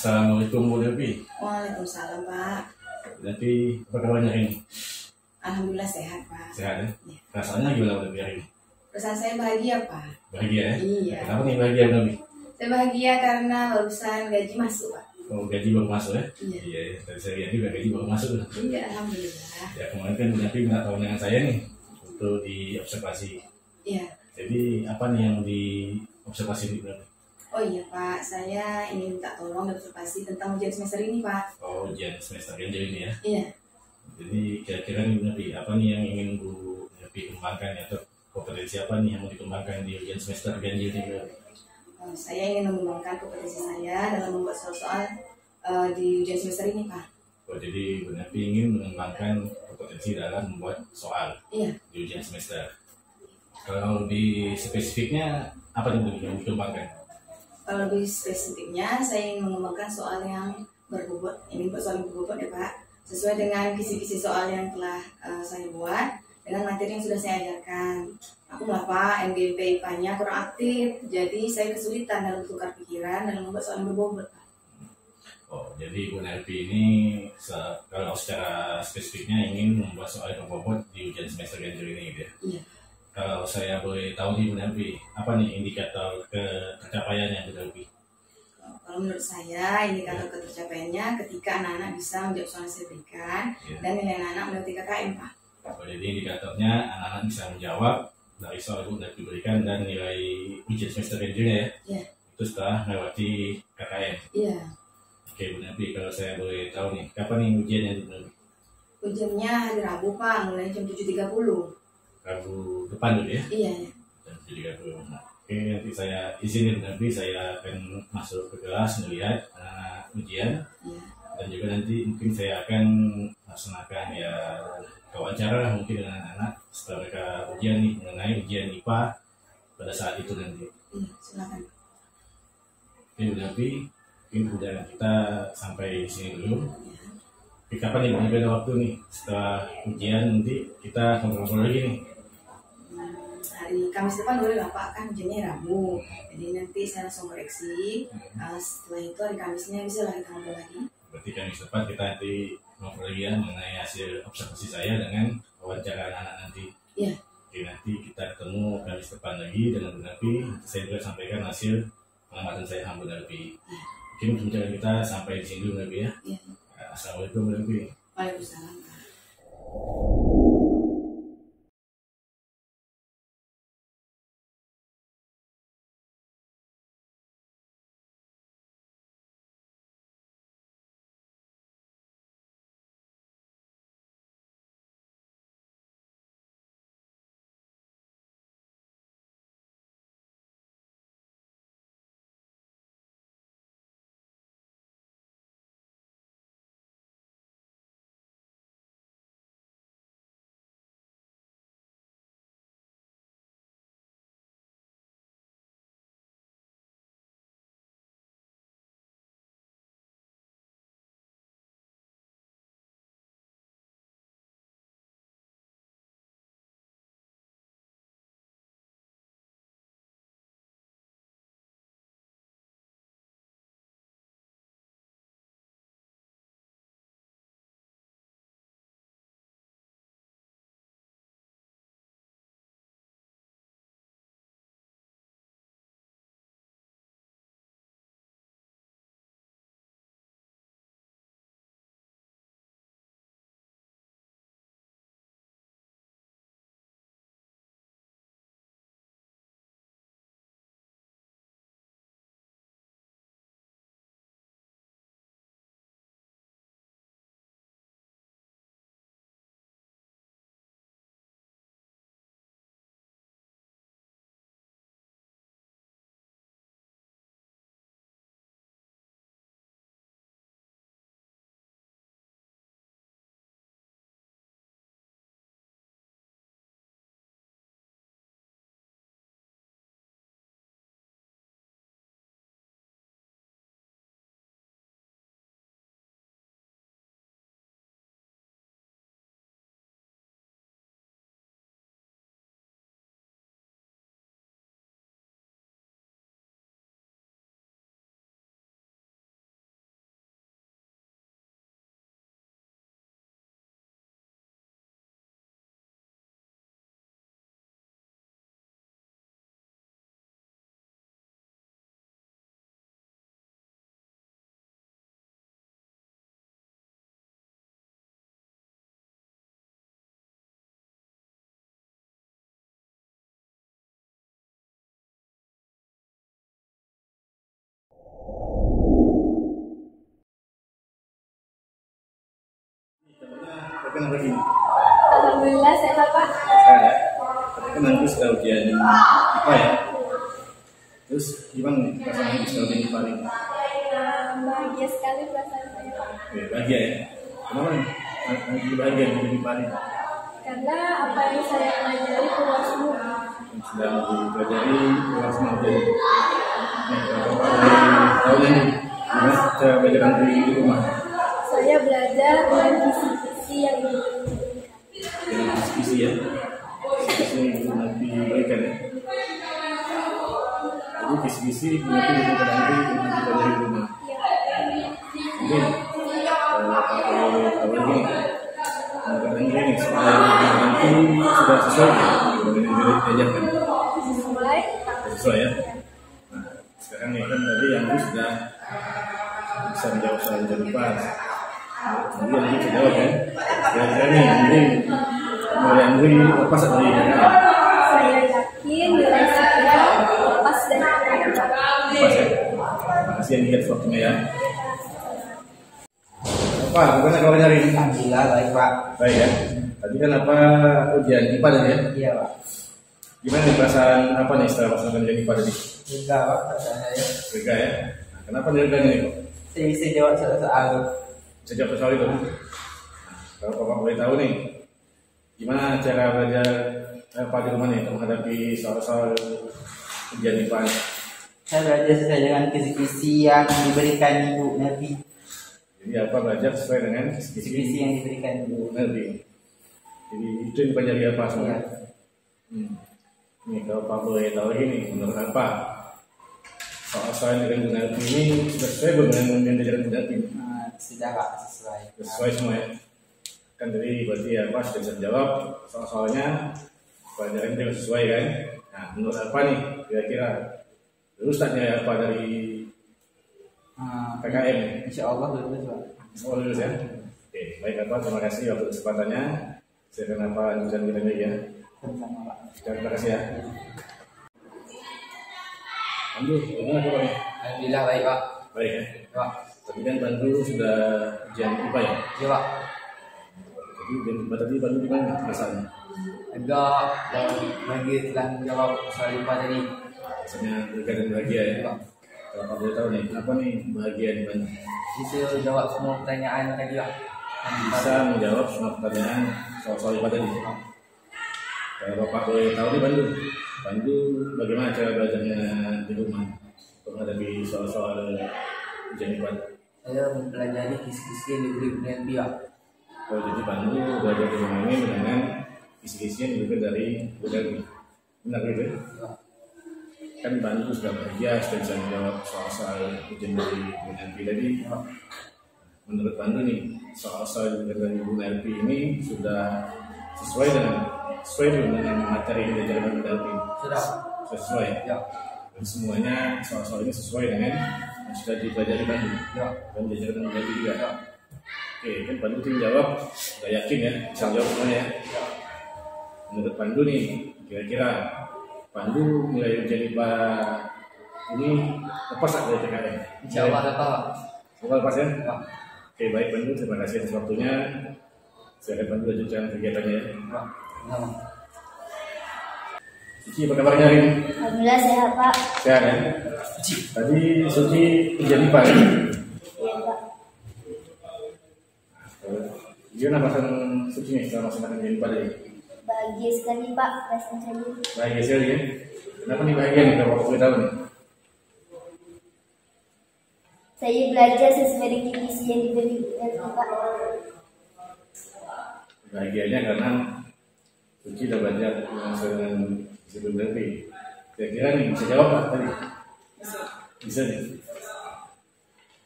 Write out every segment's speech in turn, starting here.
Assalamualaikum Bu Devi. Waalaikumsalam Pak. Berarti apa kabarnya ini? Alhamdulillah sehat Pak. Sehat ya? Ya. Rasanya gimana Bu Devi hari ini? Perasaan saya bahagia Pak. Bahagia ya? Iya. Kenapa nih bahagia Bu Devi? Saya bahagia karena barusan gaji masuk Pak. Oh, gaji baru masuk ya? Iya. Iya, tadi saya lihat juga gaji baru masuk. Iya, alhamdulillah. Ya kemarin kan Bu Devi minta tolong dengan saya nih untuk diobservasi. Iya. Jadi apa nih yang diobservasi Bu Devi? Oh iya Pak, saya ingin minta tolong observasi tentang ujian semester ini Pak. Oh, ujian semester ganjil ini ya? Iya. Jadi kira-kira nih Bu Devi, apa nih yang ingin Bu Devi kembangkan ya? Atau kompetensi apa nih yang mau dikembangkan di ujian semester ganjil ini Bu Devi? Saya ingin mengembangkan kompetensi saya dalam membuat soal-soal di ujian semester ini Pak. Oh, jadi Bu Devi ingin mengembangkan kompetensi dalam membuat soal Iya. di ujian semester. Kalau di spesifiknya apa nih Bu Devi yang dikembangkan? Kalau lebih spesifiknya, saya ingin mengembangkan soal yang berbobot. Ini buat soal yang berbobot ya Pak. Sesuai dengan kisi-kisi soal yang telah saya buat dengan materi yang sudah saya ajarkan. Aku nggak Pak, MGP IPA-nya kurang aktif, jadi saya kesulitan dalam tukar pikiran dalam membuat soal yang berbobot Pak. Oh, jadi Bu Devi ini kalau secara spesifiknya ingin membuat soal yang berbobot di ujian semester ganjil ini gitu ya? Iya. Kalau saya boleh tahu nih Bu Devi, apa nih indikator ketercapaiannya Bu Devi? Kalau menurut saya, indikator ketercapaiannya ketika anak-anak bisa menjawab soal yang saya berikan dan nilai anak-anak melewati KKM Pak. Oh, jadi indikatornya anak-anak bisa menjawab dari soal Bu Devi berikan dan nilai ujian semester ganjilnya ya? Iya. Itu setelah melewati KKM. Iya. Oke Bu Devi, kalau saya boleh tahu nih, kapan nih ujiannya Bu Devi? Ujiannya hari Rabu Pak, mulai jam 7.30. Rabu depan dulu ya? Iya. Dan 7.30. Nah, oke, nanti saya izinin nanti saya akan masuk ke kelas melihat ujian. Iya. Dan juga nanti mungkin saya akan melaksanakan ya wawancara mungkin dengan anak setelah mereka ujian nih mengenai ujian IPA pada saat itu nanti. Iya, silakan. Oke Bu Devi, mungkin udah kita sampai di sini dulu. Ya. Tapi kapan nih Bu Devi ada waktu nih setelah ujian nanti kita ngobrol-ngobrol lagi nih. Hari Kamis depan boleh lah Pak, kan ujiannya Rabu. Jadi nanti saya langsung koreksi. Setelah itu hari Kamisnya bisa lah kita ngobrol lagi. Berarti Kamis depan kita nanti ngobrol lagi ya mengenai hasil observasi saya dengan wawancara anak-anak nanti. Iya. Oke, nanti kita ketemu Kamis depan lagi dengan Bu Devi. Saya juga sampaikan hasil pengamatan saya sama Bu Devi. Mungkin pembicaraan kita sampai di sini dulu Bu Devi ya. Iya. Assalamualaikum Bu Devi. Waalaikumsalam Pak. kan apa gini? Alhamdulillah sehat Pak. Sehat ya. Tapi kan nanti sudah ujian apa ya? Terus gimana nih perasaan nanti setelah ujian IPA ini? Bahagia sekali perasaan saya Pak. Oke, bahagia ya. Kenapa nih? Nanti bahagia di ujian IPA ini? Karena apa yang saya pelajari keluar semua. Yang sedang dipelajari keluar semua ujian. Nih, Bapak dari tahun ini gimana cara belajar nanti di rumah? Saya belajar dengan kisi-kisi yang diberikan. Dengan kisi-kisi ya. Kisi-kisi yang ibu nanti berikan ya. Jadi kisi-kisi nanti diberikan nanti untuk dipelajari di rumah. Mungkin kalau ini mengatakan ini soal nanti sudah sesuai ya dengan yang diajarkan. Sesuai ya. Nah, sekarang nih kan tadi yang sudah bisa menjawab soal jawaban. Jadi yang bisa jawab kan. Kira-kira nih Andri lepas dari KKN. Saya yakin nilai saya lepas dari KKN. Lepas ya. Makasih yang lihat waktunya ya. Pak, bagaimana kabarnya hari ini? Alhamdulillah baik Pak. Baik ya. Tadi kan apa ujian IPA tadi ya? Iya Pak. Gimana nih perasaan apa nih setelah melaksanakan ujian IPA tadi? Juga Pak perasaan saya. Lega ya. Nah, kenapa lega nih kok? Saya bisa jawab soal-soal. Bisa jawab soal itu. Kalau Bapak boleh tahu nih, gimana cara belajar Pak di rumah nih untuk menghadapi soal-soal ujian IPA? Saya belajar sesuai dengan kisi-kisi yang diberikan Ibu Nabi. Jadi apa belajar sesuai dengan Kisi-kisi kisi-kisi yang diberikan Ibu. Nabi. Jadi itu yang dipelajari apa semua? Iya. Nih kalau Pak boleh tahu ini menurut apa soal-soal yang dengan Nabi ini sudah sesuai dengan yang diajarkan Nabi? Sudah Pak sesuai. Sesuai semua ya. Kan dari berarti ya Pak sudah bisa jawab soal-soalnya pelajaran juga sesuai kan? Nah menurut apa nih kira-kira lulus taknya apa dari PKM? Insya Allah lulus Pak. Oh lulus ya. Oke baik apa terima kasih waktu kesempatannya. Silakan apa lanjutkan kita lagi ya. Sama Pak. Terima kasih ya. Pandu, gimana kabarnya? Alhamdulillah baik Pak. Baik ya. Pak. Tapi kan Pandu sudah ujian IPA ya. Iya Pak. Jadi ujian IPA tadi Pandu gimana perasaannya? Agak bagi telah menjawab soal IPA tadi. Rasanya lega dan bahagia ya. Pak. Kalau Pak boleh tahu nih, kenapa nih bahagia di Pandu? Bisa jawab semua pertanyaan tadi Pak. Bisa menjawab semua pertanyaan soal-soal IPA tadi. Kalau Bapak boleh tahu nih Pandu bagaimana cara belajarnya di rumah untuk menghadapi soal-soal ujian IPA? Saya mempelajari kisi-kisi yang diberi Nabi Pak. Oh, jadi Pandu belajar di rumah ini dengan kisi-kisi yang diberikan dari Nabi. Benar gitu ya? Pak. Kan Pandu sudah bahagia sudah bisa menjawab soal-soal ujian dari Nabi tadi. Menurut Pandu nih soal-soal dari Nabi ini sudah sesuai dengan materi yang diajarkan Nabi. Sudah. Sesuai Ya. dan semuanya soal-soal ini sesuai dengan yang sudah dipelajari Pandu Ya. dan diajarkan Nabi juga. Oke, kan Pandu tinggal jawab, sudah yakin ya bisa jawab semuanya ya. Menurut Pandu nih kira-kira Pandu nilai ujian IPA ini lepas tak dari PKN? Insya Allah dapat Pak. Semoga lepas ya. Pak. Oke baik Pandu, terima kasih atas waktunya. Silakan Pandu lanjutkan kegiatannya ya. Pak. Sama. Suci apa kabarnya hari ini? Alhamdulillah sehat Pak. Sehat ya? Tadi Suci ujian IPA ya? Iya Pak. Gimana perasaan Suci nih setelah melaksanakan ujian IPA tadi? Bahagia sekali Pak perasaan saya. Bahagia sekali ya? Kenapa nih bahagia nih kalau boleh tahu nih? Saya belajar sesuai dengan kisi yang diberi Nabi Pak. Bahagianya karena Suci udah belajar sesuai dengan disiplin Nabi. Kira-kira nih bisa jawab nggak tadi? Bisa nih.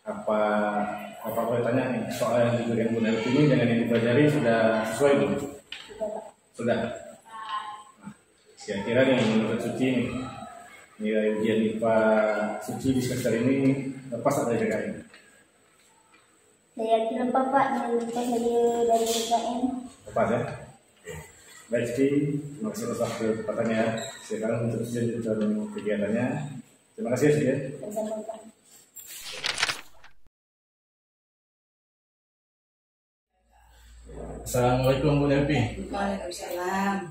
Apa boleh tanya nih soal yang diberikan Bu Nabi ini dengan yang dipelajari sudah sesuai belum? Sudah. Nah, kira-kira nih menurut Suci nih nilai ujian IPA Suci di semester ini lepas atau dari PKN? Saya yakin lepas Pak nilai saya dari PKN. Lepas ya? Baik Suci, terima kasih atas waktu kesempatannya. Sekarang untuk lanjutkan kegiatannya. Terima kasih Suci ya. Bersama Pak. Assalamualaikum Bu Nelvi. Waalaikumsalam.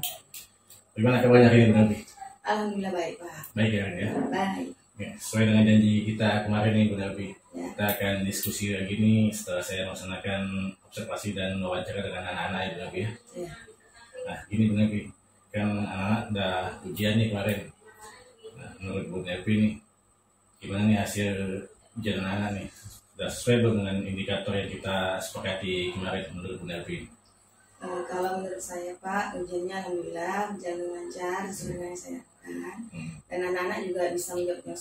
Bagaimana kabarnya hari ini Bu Nelvi? Alhamdulillah baik Pak. Baik ya. Baik. Oke, sesuai dengan janji kita kemarin nih Bu Nelvi, Ya. kita akan diskusi lagi nih setelah saya melaksanakan observasi dan wawancara dengan anak-anak ya Bu Nelvi ya. Ya. Nah gini Bu Nelvi, kan anak-anak udah ujian nih kemarin. Nah, menurut Bu Nelvi nih, gimana nih hasil ujian anak-anak nih? Sudah sesuai belum dengan indikator yang kita sepakati kemarin menurut Bu Nelvi? Kalau menurut saya Pak, ujiannya alhamdulillah berjalan lancar sesuai dengan yang saya lakukan. Dan anak-anak juga bisa menjawab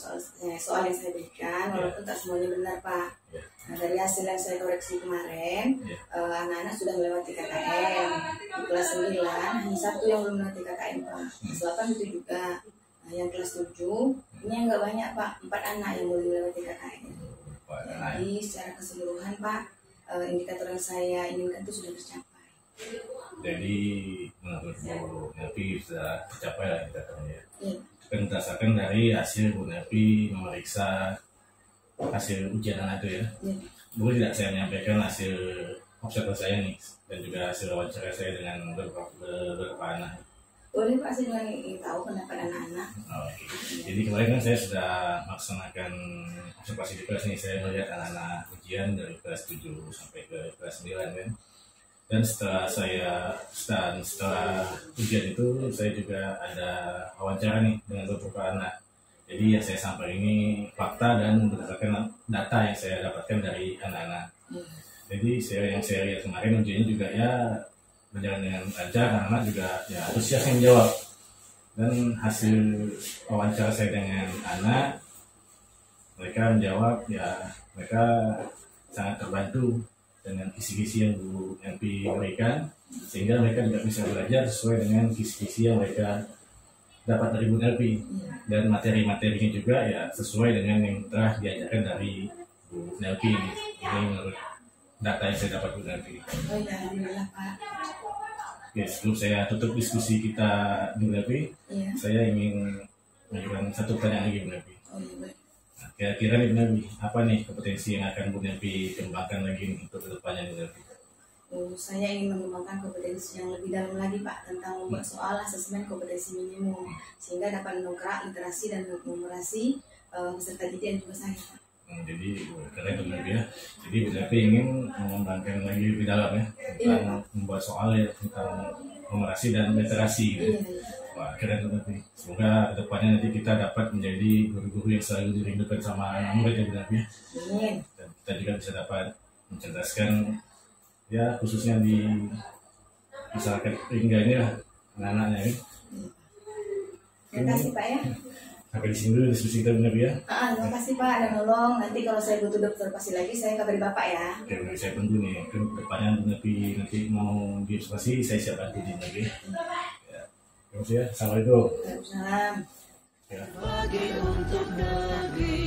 soal yang saya berikan, walaupun tak semuanya benar Pak. Ya. Nah, dari hasil yang saya koreksi kemarin, Ya. anak-anak sudah melewati KKM. Di kelas 9, hanya satu yang belum melewati KKM Pak. Kelas 8 itu juga. Nah, yang kelas 7, ini yang nggak banyak Pak, 4 anak yang belum melewati KKM. Jadi secara keseluruhan Pak, indikator yang saya inginkan itu sudah tercapai. Jadi menurut Bu Nelvi sudah tercapai lah indikatornya. Iya. Kan berdasarkan dari hasil Bu Nelvi memeriksa hasil ujian anak itu ya. Iya. Boleh tidak saya menyampaikan hasil observasi saya nih dan juga hasil wawancara saya dengan beberapa anak. Boleh Pak, saya juga ingin tahu pendapat anak-anak. Oke. Jadi kemarin kan saya sudah melaksanakan observasi di kelas nih. Saya melihat anak-anak ujian dari kelas 7 sampai ke kelas 9 kan. Dan setelah ujian itu saya juga ada wawancara nih dengan beberapa anak. Jadi yang saya sampaikan ini fakta dan berdasarkan data yang saya dapatkan dari anak-anak. Jadi yang saya lihat kemarin ujiannya juga ya berjalan dengan lancar, anak-anak juga ya antusias yang menjawab. Dan hasil wawancara saya dengan anak, mereka menjawab ya mereka sangat terbantu dengan kisi-kisi yang Bu Nelvi berikan, sehingga mereka juga bisa belajar sesuai dengan kisi-kisi yang mereka dapat dari Bu Nelvi. Dan materi-materinya juga ya sesuai dengan yang telah diajarkan dari Bu Nelvi. Ini menurut data yang saya dapat Bu Nelvi. Oh ya, alhamdulillah Pak. Oke, sebelum saya tutup diskusi kita Bu Nelvi, Iya. saya ingin mengajukan satu pertanyaan lagi Bu Nelvi. Oh iya baik. Nah, kira-kira nih Bu Nelvi, apa nih kompetensi yang akan Bu Nelvi kembangkan lagi nih untuk kedepannya Bu Nelvi? Saya ingin mengembangkan kompetensi yang lebih dalam lagi Pak tentang membuat soal asesmen kompetensi minimum sehingga dapat mendongkrak literasi dan numerasi peserta didik dan juga saya Pak. Jadi keren Bu Nelvi ya. Jadi Bu Nelvi ingin mengembangkan lagi lebih dalam ya tentang membuat soal ya tentang numerasi dan literasi gitu. Iya, iya. Wah keren Bu Nelvi. Semoga kedepannya nanti kita dapat menjadi guru-guru yang selalu dirindukan sama anak murid ya Bu Nelvi ya. Amin. Dan kita juga bisa dapat mencerdaskan ya khususnya di masyarakat hingga ini lah anak-anaknya ya. Terima kasih Pak ya. Sampai di sini dulu diskusi kita Bu Nelvi ya. Terima kasih Pak dan nolong. Nanti kalau saya butuh observasi lagi saya kabari Bapak ya. Oke, saya tunggu nih. Ke depannya nanti mau diobservasi, saya siap bantu di lagi. Ya. Terima kasih ya. Assalamualaikum. Waalaikumsalam. Ya. Bagi untuk negeri